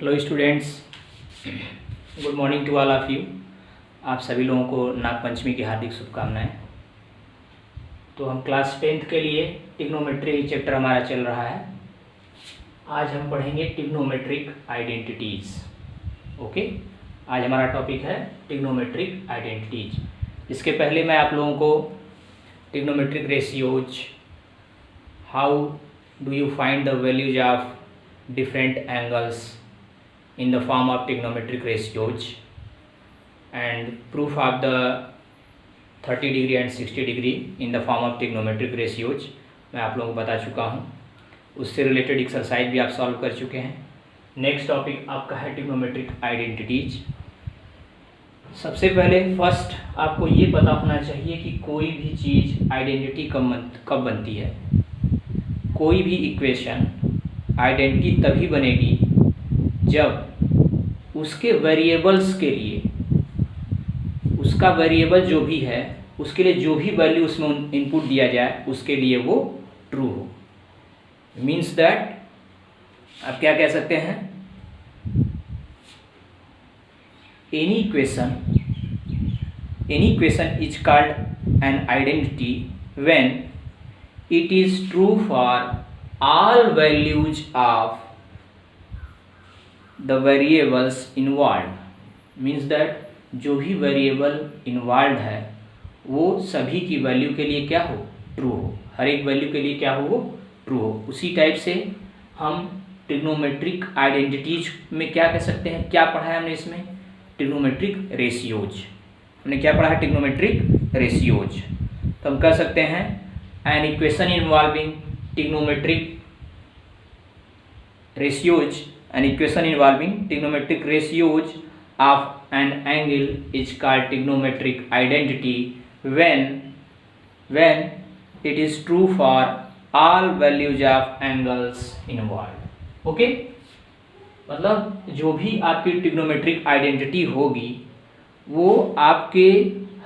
Hello students, good morning to all of you. आप सभी लोगों को नागपंचमी की हार्दिक शुभकामनाएं। तो हम क्लास 10th के लिए ट्रिग्नोमेट्री चैप्टर हमारा चल रहा है। आज हम पढ़ेंगे ट्रिग्नोमेट्रिक आइडेंटिटीज़। ओके, आज हमारा टॉपिक है ट्रिग्नोमेट्रिक आइडेंटिटीज। इसके पहले मैं आप लोगों को trigonometric ratios, how do you find the values of different angles in the form of trigonometric ratios and proof of the 30 degree and 60 degree in the form of trigonometric ratios मैं आप लोगों को बता चुका हूँ। उससे रिलेटेड एक्सरसाइज भी आप सॉल्व कर चुके हैं। नेक्स्ट टॉपिक आपका है ट्रिग्नोमेट्रिक आइडेंटिटीज। सबसे पहले फर्स्ट आपको ये पता होना चाहिए कि कोई भी चीज़ आइडेंटिटी कब बनती है। कोई भी इक्वेशन आइडेंटिटी तभी बनेगी जब उसके वेरिएबल्स के लिए, उसका वेरिएबल जो भी है उसके लिए जो भी वैल्यू उसमें इनपुट दिया जाए उसके लिए वो ट्रू हो। मीन्स दैट आप क्या कह सकते हैं, any equation is called an identity when it is true for all values of the variables involved। means that जो भी वेरिएबल इन्वॉल्व है वो सभी की वैल्यू के लिए क्या हो, ट्रू हो। हर एक वैल्यू के लिए क्या हो, वो ट्रू हो। उसी टाइप से हम ट्रिग्नोमेट्रिक आइडेंटिटीज में क्या कह सकते हैं, क्या पढ़ा है हमने इसमें, ट्रिग्नोमेट्रिक रेशियोज। हमने क्या पढ़ा है, ट्रिग्नोमेट्रिक रेशियोज। तो हम कह सकते हैं an equation involving trigonometric ratios of an angle is called trigonometric identity when it is true for all values of angles involved। Okay, मतलब जो भी आपकी ट्रिग्नोमेट्रिक आइडेंटिटी होगी वो आपके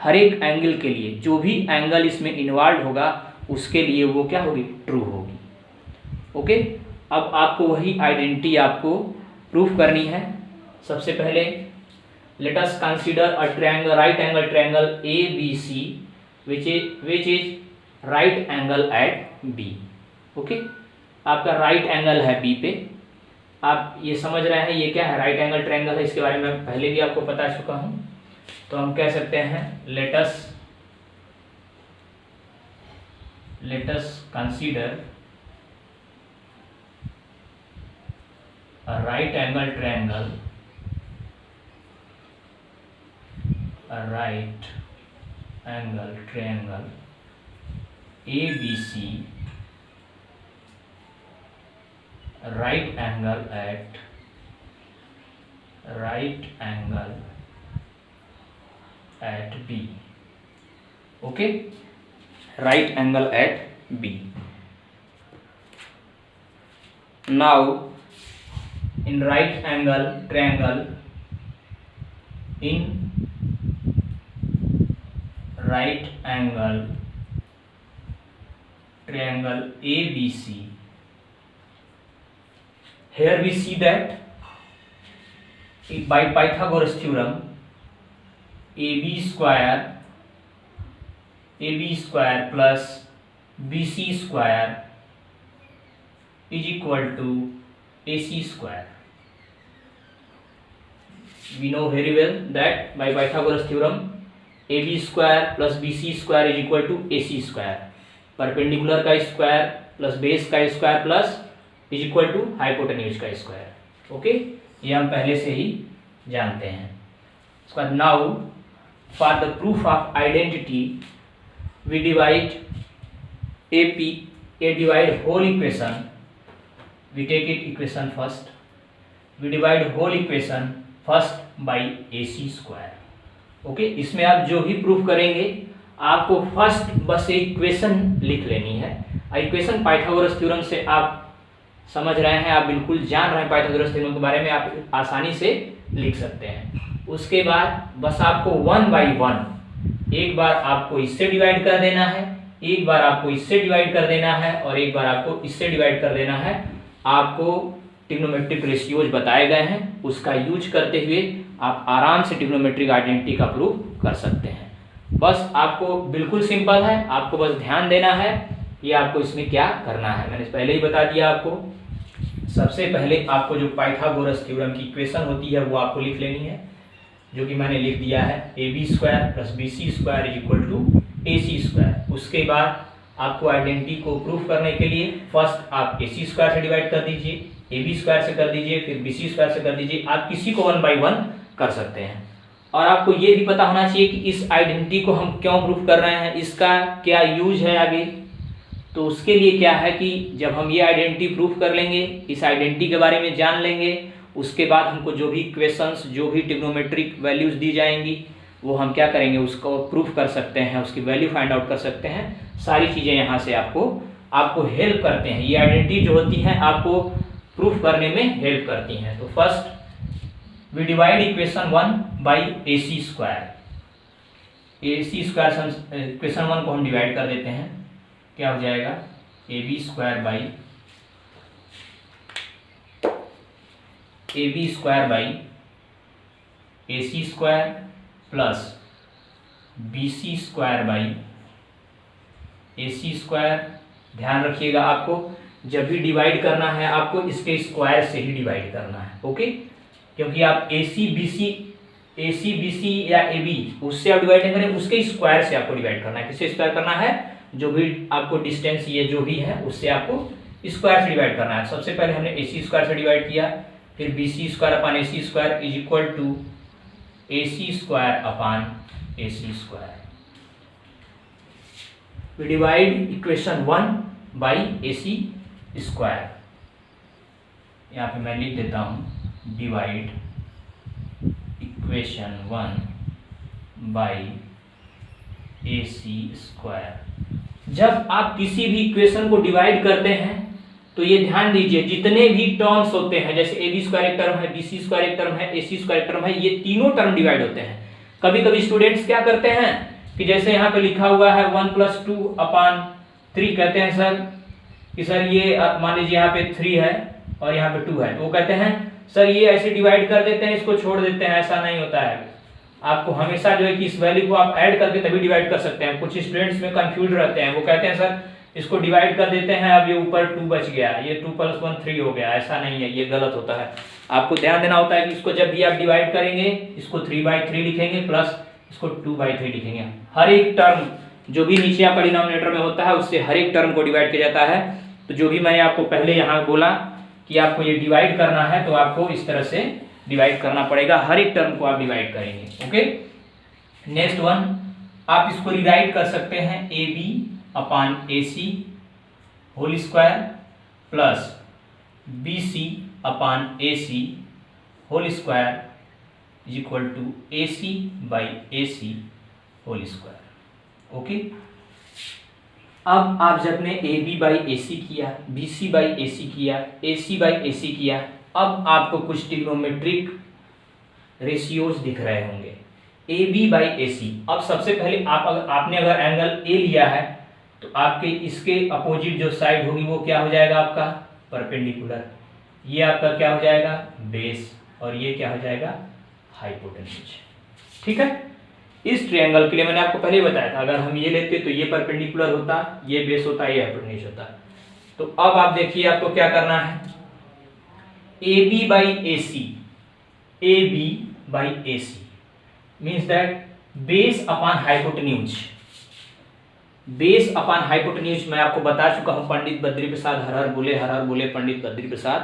हर एक एंगल के लिए, जो भी एंगल इसमें इन्वॉल्व होगा उसके लिए वो क्या होगी, ट्रू होगी। ओके, अब आपको वही आइडेंटिटी आपको प्रूफ करनी है। सबसे पहले let us consider a triangle, right angle triangle ABC which is right angle at B। Okay, आपका राइट एंगल है B पे। आप ये समझ रहे हैं ये क्या है, राइट एंगल ट्रायंगल है। इसके बारे में पहले भी आपको बता चुका हूं। तो हम कह सकते हैं late us consider a right angle triangle, ABC, right angle at B। okay, right angle at B। now in right angle triangle ABC, here we see that by Pythagoras theorem AB square plus BC square is equal to AC square। we know very well that by Pythagoras theorem AB square plus BC square is equal to AC square। Perpendicular का square plus base का square plus is equal to hypotenuse का square. Okay, ये हम पहले से ही जानते हैं। उसके बाद now for the proof of identity we divide whole equation, we take it equation first, we divide whole equation first by AC square। Okay, इसमें आप जो भी प्रूफ करेंगे आपको फर्स्ट बस इक्वेशन लिख लेनी है। इक्वेशन पाइथागोरस थ्योरम से आप समझ रहे हैं, आप बिल्कुल जान रहे हैं पाइथागोरस थ्योरम के बारे में, आप आसानी से लिख सकते हैं। उसके बाद बस आपको 1 by 1 एक बार आपको इससे डिवाइड कर देना है, एक बार आपको इससे डिवाइड कर देना है और एक बार आपको इससे डिवाइड कर देना है। आपको ट्रिग्नोमेट्रिक रेशियोज बताए गए हैं, उसका यूज करते हुए आप आराम से ट्रिग्नोमेट्रिक आइडेंटिटी का प्रूफ कर सकते हैं। बस आपको बिल्कुल सिंपल है, आपको बस ध्यान देना है कि आपको इसमें क्या करना है। मैंने पहले ही बता दिया आपको। सबसे पहले आपको जो पाइथागोरस थ्योरम की इक्वेशन होती है वो आपको लिख लेनी है, जो कि मैंने लिख दिया है AB² + BC² = AC²। उसके बाद आपको आइडेंटिटी को प्रूफ करने के लिए फर्स्ट आप AC² से डिवाइड कर दीजिए, AB² से कर दीजिए, फिर BC² से कर दीजिए। आप किसी को 1 बाय 1 कर सकते हैं। और आपको ये भी पता होना चाहिए कि इस आइडेंटिटी को हम क्यों प्रूफ कर रहे हैं, इसका क्या यूज है आगे। तो उसके लिए क्या है कि जब हम ये आइडेंटिटी प्रूफ कर लेंगे, इस आइडेंटिटी के बारे में जान लेंगे, उसके बाद हमको जो भी इक्वेशंस, जो भी ट्रिग्नोमेट्रिक वैल्यूज दी जाएंगी वो हम क्या करेंगे, उसको प्रूफ कर सकते हैं, उसकी वैल्यू फाइंड आउट कर सकते हैं। सारी चीज़ें यहाँ से आपको हेल्प करते हैं। ये आइडेंटिटी जो होती हैं आपको प्रूफ करने में हेल्प करती हैं। तो first we divide equation 1 by AC²। AC² equation 1 को हम डिवाइड कर देते हैं, क्या हो जाएगा AB² by AC² plus BC² by AC²। ध्यान रखिएगा, आपको जब भी डिवाइड करना है आपको इसके स्क्वायर से ही डिवाइड करना है, ओके। क्योंकि आप AC BC या AB उससे आप डिवाइड नहीं करें, उसके स्क्वायर से आपको डिवाइड करना है। किससे स्क्वायर करना है, जो भी आपको डिस्टेंस ये जो भी है उससे आपको स्क्वायर से डिवाइड करना है। सबसे पहले हमने AC² से डिवाइड किया, फिर BC² / AC² = AC² / AC²। we divide equation 1 by AC²। यहाँ पे मैं लिख देता हूँ डिवाइड इक्वेशन 1 by AC²। जब आप किसी भी इक्वेशन को डिवाइड करते हैं तो ये ध्यान दीजिए, जितने भी टर्म्स होते हैं, जैसे AB² एक टर्म है, BC² एक टर्म है, AC² एक टर्म है, ये तीनों टर्म डिवाइड होते हैं। कभी कभी स्टूडेंट्स क्या करते हैं कि जैसे यहाँ पे लिखा हुआ है 1 + 2/3, कहते हैं सर कि सर ये मान लीजिए यहाँ पे 3 है और यहाँ पे 2 है, तो वो कहते हैं सर ये ऐसे डिवाइड कर देते हैं, इसको छोड़ देते हैं। ऐसा नहीं होता है, आपको हमेशा जो है कि इस वैल्यू को आप ऐड करके तभी डिवाइड कर सकते हैं। कुछ स्टूडेंट्स में कंफ्यूज रहते हैं, वो कहते हैं सर इसको डिवाइड कर देते हैं, अब ये ऊपर 2 बच गया, ये 2 + 1 3 हो गया। ऐसा नहीं है, ये गलत होता है। आपको ध्यान देना होता है कि इसको जब भी आप डिवाइड करेंगे, इसको 3/3 लिखेंगे प्लस इसको 2/3 लिखेंगे। हर एक टर्म जो भी नीचे आपका डिनोमिनेटर में होता है उससे हर एक टर्म को डिवाइड किया जाता है। तो जो भी मैंने आपको पहले यहाँ बोला कि आपको ये डिवाइड करना है, तो आपको इस तरह से डिवाइड करना पड़ेगा, हर एक टर्म को आप डिवाइड करेंगे, ओके। नेक्स्ट वन, आप इसको रिराइट कर सकते हैं AB/AC² plus BC/AC² = AC/AC², okay. अब आप जब ने AB/AC किया, BC/AC किया, AC/AC किया, अब आपको कुछ ट्रिग्नोमेट्रिक रेशियोज दिख रहे होंगे। AB/AC, अब सबसे पहले आपने अगर एंगल A लिया है तो आपके इसके अपोजिट जो साइड होगी वो क्या हो जाएगा, आपका परपेंडिकुलर। ये आपका क्या हो जाएगा, बेस, और ये क्या हो जाएगा, हाइपोटेन्यूज। ठीक है, इस ट्रायंगल के लिए मैंने आपको पहले ही बताया था, अगर हम ये लेते तो ये परपेंडिकुलर होता, ये बेस होता, ये हाइपोटेन्यूज होता। तो अब आप देखिए आपको क्या करना है, AB/AC means that base upon hypotenuse। Base upon hypotenuse मैं आपको बता चुका हूं, पंडित बद्री प्रसाद हर हर बोले पंडित बद्री प्रसाद,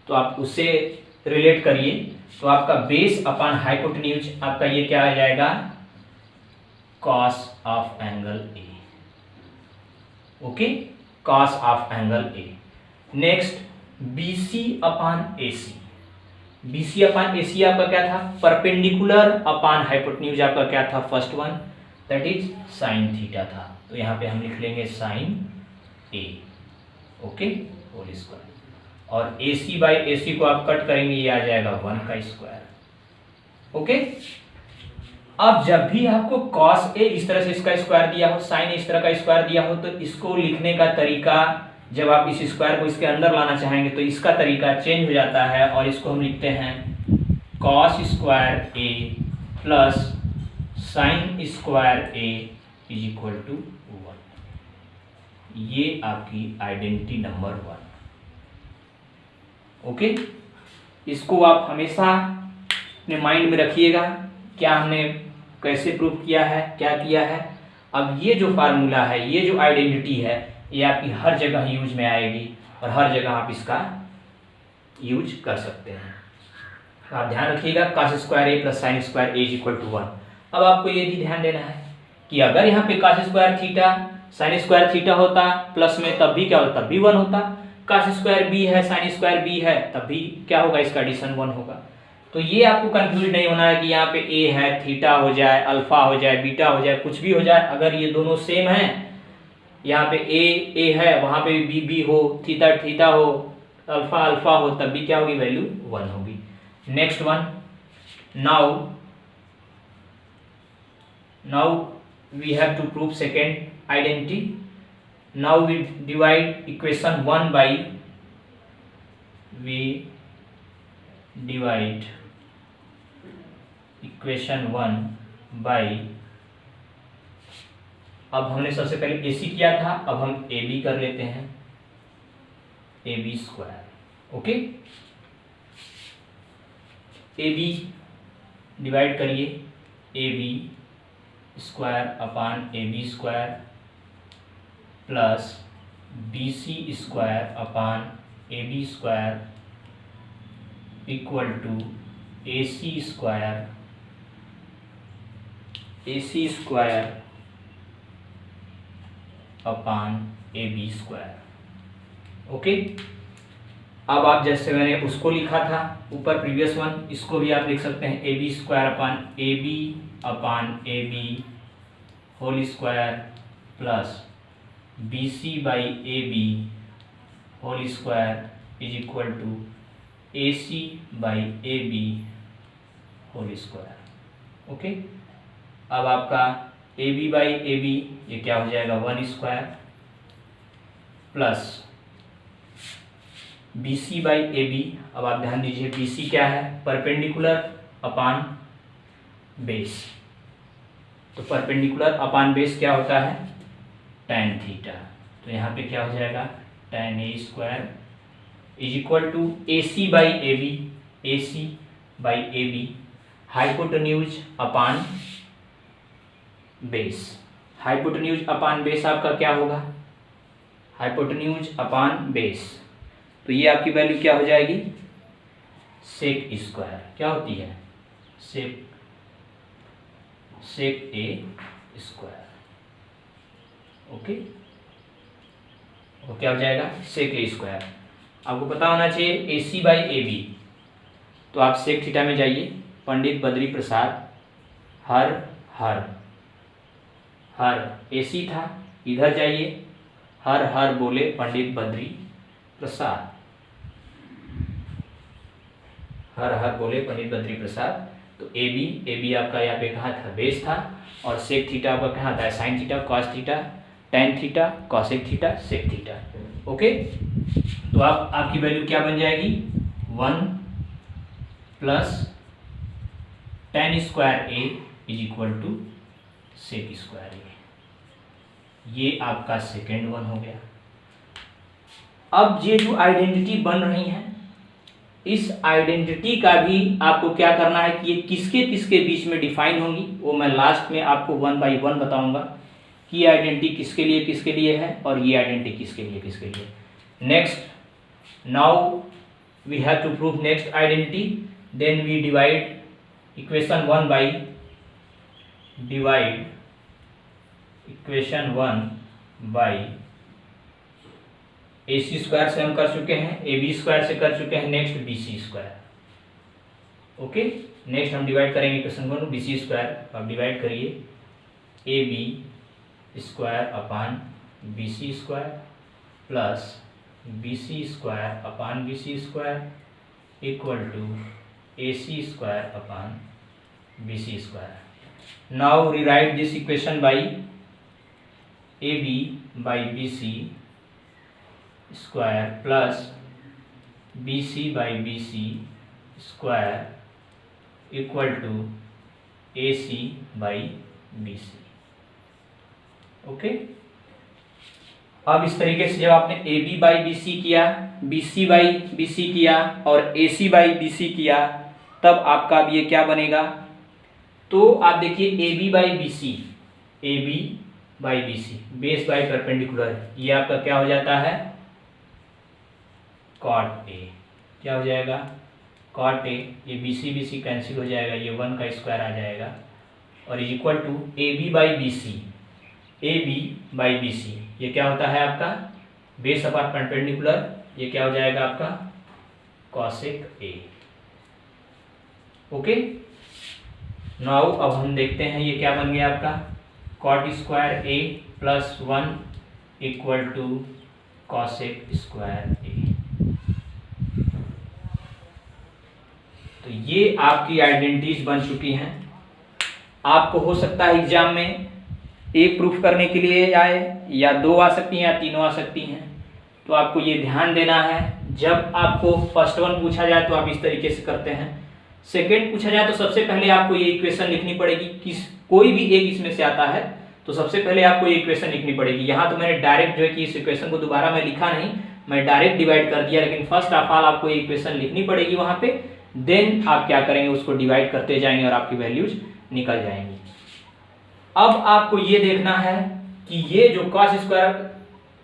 तो आप उससे रिलेट करिए। तो आपका बेस अपॉन हाइपोटेन्यूज आपका ये क्या आ जाएगा, cos of angle A, okay, cos of angle A। Next BC/AC, BC/AC आपका क्या था, परपेंडिकुलर अपॉन हाइपोटेन्यूज आपका क्या था, first one, that is sin theta था। तो यहाँ पे हम लिख लेंगे sin A, okay, whole square. और AC/AC को आप कट करेंगे, ये आ जाएगा 1 का स्क्वायर, ओके। अब जब भी आपको cos A इस तरह से इसका स्क्वायर दिया हो, sin इस तरह का स्क्वायर दिया हो, तो इसको लिखने का तरीका जब आप इस स्क्वायर को इसके अंदर लाना चाहेंगे तो इसका तरीका चेंज हो जाता है और इसको हम लिखते हैं cos square A plus sine square A is equal to 1। ये आपकी आइडेंटिटी नंबर 1। ओके, इसको आप हमेशा अपने माइंड में रखिएगा, क्या हमने कैसे प्रूव किया है, क्या किया है। अब ये जो फार्मूला है, ये जो आइडेंटिटी है, ये आपकी हर जगह यूज में आएगी और हर जगह आप इसका यूज कर सकते हैं। आप ध्यान रखिएगा cos square A plus sine square A is equal to 1। अब आपको ये भी ध्यान देना है कि अगर यहाँ पे cos square theta sine square theta होता प्लस में, तब भी क्या होता, तब भी 1 होता। cos स्क्वायर बी है साइन स्क्वायर बी है, तब भी क्या होगा, इसका एडिशन 1 होगा। तो ये आपको कंफ्यूज नहीं होना है कि यहाँ पे ए है, थीटा हो जाए, अल्फा हो जाए, बीटा हो जाए, कुछ भी हो जाए। अगर ये दोनों सेम है, यहाँ पे ए है, वहाँ पे बी बी हो, थीटा थीटा हो, अल्फा अल्फा हो, तब भी क्या होगी, वैल्यू 1 होगी। Next one, now we have to prove second identity. Now we divide equation 1 by equation 1 by, अब हमने सबसे पहले AC किया था, अब हम AB कर लेते हैं, AB square. Okay, AB divide करिए, AB square upon AB square plus BC square upon AB square equal to AC square upon AB square. Okay, अब आप जैसे मैंने उसको लिखा था ऊपर प्रीवियस वन, इसको भी आप लिख सकते हैं AB square upon AB whole square plus BC by AB whole square is equal to AC by AB whole square. Okay, अब आपका AB बाई AB ये क्या हो जाएगा, 1 square plus BC by AB। अब आप ध्यान दीजिए, BC क्या है, परपेंडिकुलर अपान बेस। तो परपेंडिकुलर अपान बेस क्या होता है, tan थीटा। तो यहाँ पे क्या हो जाएगा, tan A square is equal to AC by AB hypotenuse upon base. Hypotenuse upon base आपका क्या होगा, हाइपोटेन्यूज अपान बेस। तो ये आपकी वैल्यू क्या हो जाएगी, सेक स्क्वायर। क्या होती है, सेक ए स्क्वायर। ओके, वो क्या हो जाएगा, सेक ए स्क्वायर। आपको पता होना चाहिए AC बाई AB। तो आप सेक थीटा में जाइए, पंडित बद्री प्रसाद हर AC था, इधर जाइए, हर बोले पंडित बद्री प्रसाद, हर बोले पंडित बद्री प्रसाद। तो AB आपका यहाँ पे कहाँ था, बेस था, और सेक थीटा आपका कहाँ था, sine theta, cos theta, tan theta, cosec theta, sec theta. Okay, तो आपकी वैल्यू क्या बन जाएगी, 1 plus tan square A is equal to sec square A। ये आपका सेकेंड वन हो गया। अब ये जो आइडेंटिटी बन रही है, इस आइडेंटिटी का भी आपको क्या करना है कि ये किसके किसके बीच में डिफाइन होंगी, वो मैं लास्ट में आपको 1 बाई 1 बताऊंगा कि ये आइडेंटिटी किसके लिए है और ये आइडेंटिटी किसके लिए। Next, now we have to prove next identity, then we divide equation 1 by AC square से हम कर चुके हैं, AB स्क्वायर से कर चुके हैं, next BC square. Okay, next हम डिवाइड करेंगे इक्वेशन 1 BC स्क्वायर। आप डिवाइड करिए, AB square upon BC square plus BC square upon BC square equal to AC square upon BC square. Now rewrite this equation by AB by BC square plus BC by BC square equal to AC by BC। Okay, अब इस तरीके से जब आपने AB by BC किया, BC by BC किया और AC by BC किया, तब आपका अब ये क्या बनेगा, तो आप देखिए AB by BC, AB by BC base by perpendicular, ये आपका क्या हो जाता है, कॉट A। क्या हो जाएगा, कॉट A, ये BC BC कैंसिल हो जाएगा, ये 1 का स्क्वायर आ जाएगा और equal to AB by BC, AB by BC, ये क्या होता है आपका बेस अपॉन परपेंडिकुलर, ये क्या हो जाएगा आपका कॉसेक A। ओके, नाउ अब हम देखते हैं ये क्या बन गया आपका, cot square A plus 1 equal to cosec square A। तो ये आपकी आइडेंटिटीज बन चुकी हैं। आपको हो सकता है एग्जाम में एक प्रूफ करने के लिए आए, या 2 आ सकती हैं या 3 आ सकती हैं। तो आपको ये ध्यान देना है, जब आपको फर्स्ट वन पूछा जाए तो आप इस तरीके से करते हैं, सेकेंड पूछा जाए तो सबसे पहले आपको ये इक्वेशन लिखनी पड़ेगी, किस कोई भी एक इसमें से आता है तो सबसे पहले आपको ये इक्वेशन लिखनी पड़ेगी। यहाँ तो मैंने डायरेक्ट जो है कि इस इक्वेशन को दोबारा मैं लिखा नहीं, मैं डायरेक्ट डिवाइड कर दिया, लेकिन फर्स्ट ऑफ ऑल आपको ये इक्वेशन लिखनी पड़ेगी वहाँ पे, देन आप क्या करेंगे, उसको डिवाइड करते जाएंगे और आपकी वैल्यूज निकल जाएंगी। अब आपको ये देखना है कि ये जो cos square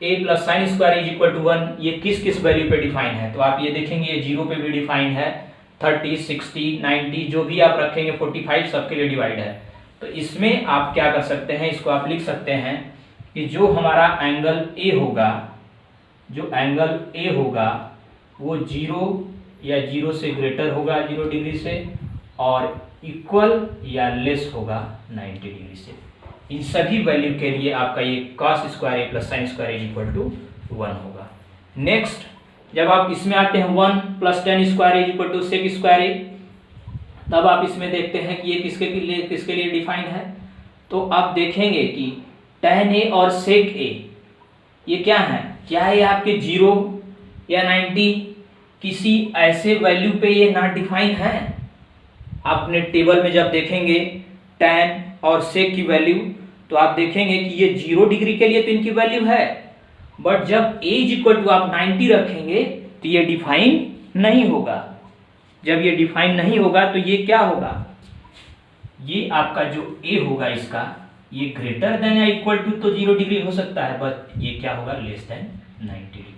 A plus sine square is equal to 1, ये किस किस वैल्यू पे डिफाइन है। तो आप ये देखेंगे ये 0 पे भी डिफाइन है, 30, 60, 90 जो भी आप रखेंगे, 45 सबके लिए डिवाइड है। तो इसमें आप क्या कर सकते हैं, इसको आप लिख सकते हैं कि जो हमारा एंगल A होगा, जो एंगल A होगा वो 0 या 0 से ग्रेटर होगा 0 डिग्री से, और इक्वल या लेस होगा 90 डिग्री से। इन सभी वैल्यू के लिए आपका ये cos square A plus sine square is equal to 1 होगा। नेक्स्ट, जब आप इसमें आते हैं 1 plus tan square is equal to sec square A, तब आप इसमें देखते हैं कि ये किसके लिए डिफाइन है। तो आप देखेंगे कि tan A और sec A ये क्या है, क्या ये आपके 0 या 90 किसी ऐसे वैल्यू पे ये नॉट डिफाइन है। आपने टेबल में जब देखेंगे tan और sec की वैल्यू, तो आप देखेंगे कि ये 0 डिग्री के लिए तो इनकी वैल्यू है, बट जब a इज इक्वल टू आप 90 रखेंगे तो ये डिफाइन नहीं होगा। जब ये डिफाइन नहीं होगा तो ये क्या होगा, ये आपका जो a होगा इसका, ये ग्रेटर देन या इक्वल टू तो 0 डिग्री हो सकता है, बट ये क्या होगा, लेस देन 90 डिग्री।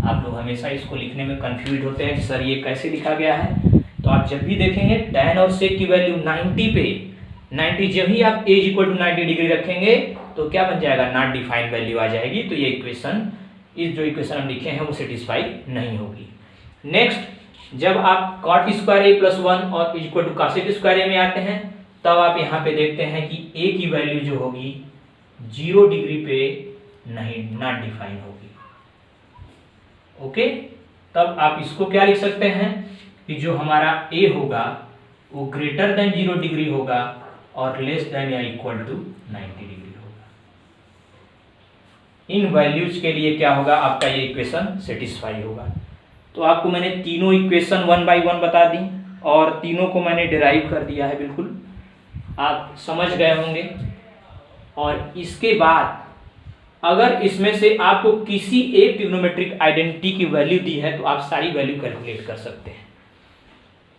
आप लोग हमेशा इसको लिखने में कंफ्यूज होते हैं कि सर ये कैसे लिखा गया है। तो आप जब भी देखेंगे tan और sec की वैल्यू 90 पे, 90 जब ही आप a इक्वल टू 90 डिग्री रखेंगे तो क्या बन जाएगा, नॉट डिफाइंड वैल्यू आ जाएगी। तो ये इक्वेशन, इस जो इक्वेशन हम लिखे हैं वो सेटिस्फाई नहीं होगी। नेक्स्ट, जब आप cot स्क्वायर A प्लस 1 और equal to cosec square A में आते हैं, तब आप यहाँ पे देखते हैं कि a की वैल्यू जो होगी 0 डिग्री पे नहीं, नॉट डिफाइन होगी। ओके, तब आप इसको क्या लिख सकते हैं कि जो हमारा a होगा वो ग्रेटर देन 0 डिग्री होगा और लेस देन या इक्वल टू 90 डिग्री होगा। इन वैल्यूज के लिए क्या होगा, आपका ये इक्वेशन सेटिस्फाई होगा। तो आपको मैंने तीनों इक्वेशन 1 बाय 1 बता दी और तीनों को मैंने डिराइव कर दिया है, बिल्कुल आप समझ गए होंगे। और इसके बाद अगर इसमें से आपको किसी एक ट्रिग्नोमेट्रिक आइडेंटिटी की वैल्यू दी है तो आप सारी वैल्यू कैलकुलेट कर सकते हैं।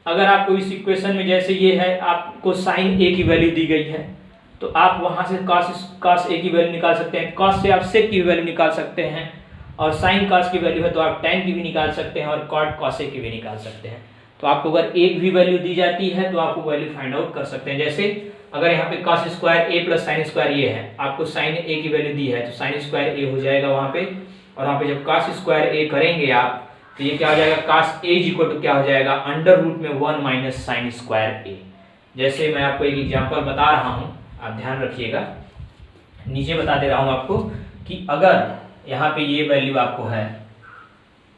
अगर आपको इस इक्वेशन में जैसे ये है, आपको साइन a की वैल्यू दी गई है, तो आप वहां से cos a की वैल्यू निकाल सकते हैं, cos से आप sec की वैल्यू निकाल सकते हैं, और sin cos की वैल्यू है तो आप tan की भी निकाल सकते हैं और cot cos a की भी निकाल सकते हैं। तो आपको अगर एक भी वैल्यू दी जाती है तो आपको वैल्यू फाइंड आउट कर सकते हैं। जैसे अगर यहाँ पे cos square a plus sine square ये है, आपको sin a की वैल्यू दी है तो sin स्क्वायर a हो जाएगा वहाँ पे, और वहाँ पे जब cos स्क्वायर a करेंगे आप तो ये क्या हो जाएगा, cos a इक्वल टू क्या हो जाएगा, अंडर रूट में 1 माइनस साइन स्क्वायर a। जैसे मैं आपको एक एग्जांपल बता रहा हूँ, आप ध्यान रखिएगा, नीचे बता दे रहा हूँ आपको कि अगर यहाँ पे ये वैल्यू आपको है,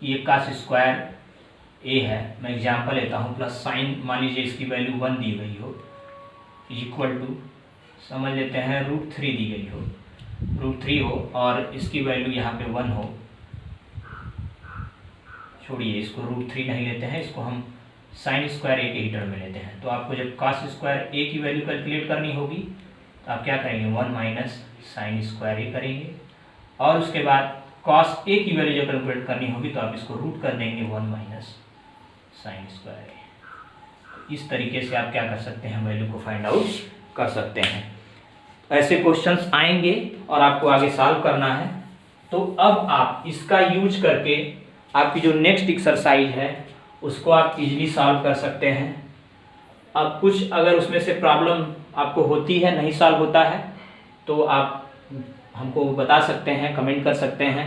ये cos स्क्वायर a है, मैं एग्जांपल लेता हूँ, प्लस साइन मान लीजिए इसकी वैल्यू 1 दी गई हो, इक्वल टू समझ लेते हैं √3 दी गई हो, √3 हो और इसकी वैल्यू यहाँ पे 1 हो, छोड़िए, इसको √3 नहीं लेते हैं, इसको हम sin स्क्वायर ए के ही टर्म में लेते हैं। तो आपको जब cos स्क्वायर ए की वैल्यू कैलकुलेट करनी होगी तो आप क्या करेंगे, 1 माइनस sin स्क्वायर ए करेंगे, और उसके बाद cos ए की वैल्यू जब कैलकुलेट करनी होगी तो आप इसको रूट कर देंगे 1 माइनस sin स्क्वायर ए। इस तरीके से आप क्या कर सकते हैं, वैल्यू को फाइंड आउट कर सकते हैं। ऐसे क्वेश्चंस आएंगे और आपको आगे सॉल्व करना है। तो अब आप इसका यूज करके आपकी जो नेक्स्ट एक्सरसाइज है उसको आप इजीली सॉल्व कर सकते हैं। अब कुछ अगर उसमें से प्रॉब्लम आपको होती है, नहीं सॉल्व होता है, तो आप हमको बता सकते हैं, कमेंट कर सकते हैं,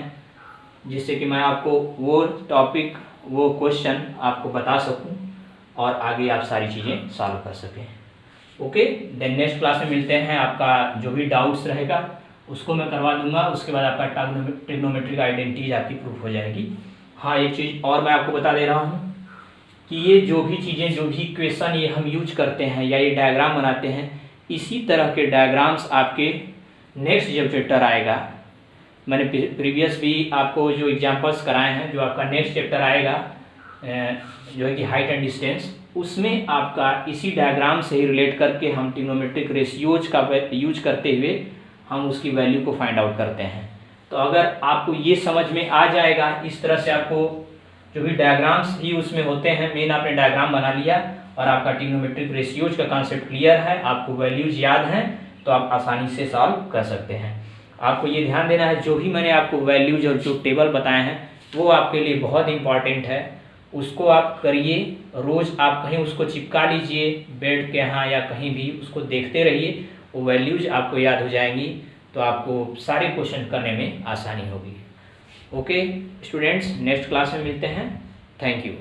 जिससे कि मैं आपको वो टॉपिक, वो क्वेश्चन आपको बता सकूं और आगे आप सारी चीज़ें सॉल्व कर सकें। ओके, देन नेक्स्ट क्लास में मिलते हैं। आपका जो भी डाउट्स रहेगा उसको मैं करवा दूंगा, उसके बाद आपका ट्रिग्नोमेट्रिक आइडेंटिटीज आपकी प्रूफ हो जाएगी। हाँ, एक चीज़ और मैं आपको बता दे रहा हूँ कि ये जो भी चीज़ें, जो भी इक्वेशन ये हम यूज करते हैं या ये डायग्राम बनाते हैं, इसी तरह के डायग्राम्स आपके नेक्स्ट जब चैप्टर आएगा, मैंने प्रीवियस भी आपको जो एग्जांपल्स कराए हैं, जो आपका नेक्स्ट चैप्टर आएगा जो है कि हाइट एंड डिस्टेंस, उसमें आपका इसी डायग्राम से ही रिलेट करके हम ट्रिग्नोमेट्रिक रेशियोज का यूज करते हुए हम उसकी वैल्यू को फाइंड आउट करते हैं। तो अगर आपको ये समझ में आ जाएगा, इस तरह से आपको जो भी डायग्राम्स ही उसमें होते हैं, मेन आपने डायग्राम बना लिया और आपका ट्रिग्नोमेट्रिक रेशियोज का कॉन्सेप्ट क्लियर है, आपको वैल्यूज याद हैं, तो आप आसानी से सॉल्व कर सकते हैं। आपको ये ध्यान देना है, जो भी मैंने आपको वैल्यूज और जो टेबल बताए हैं वो आपके लिए बहुत इंपॉर्टेंट है, उसको आप करिए। रोज़ आप कहीं उसको चिपका लीजिए बेड के यहाँ या कहीं भी, उसको देखते रहिए, वो वैल्यूज आपको याद हो जाएंगी, तो आपको सारे क्वेश्चन करने में आसानी होगी। ओके स्टूडेंट्स, नेक्स्ट क्लास में मिलते हैं। Thank you.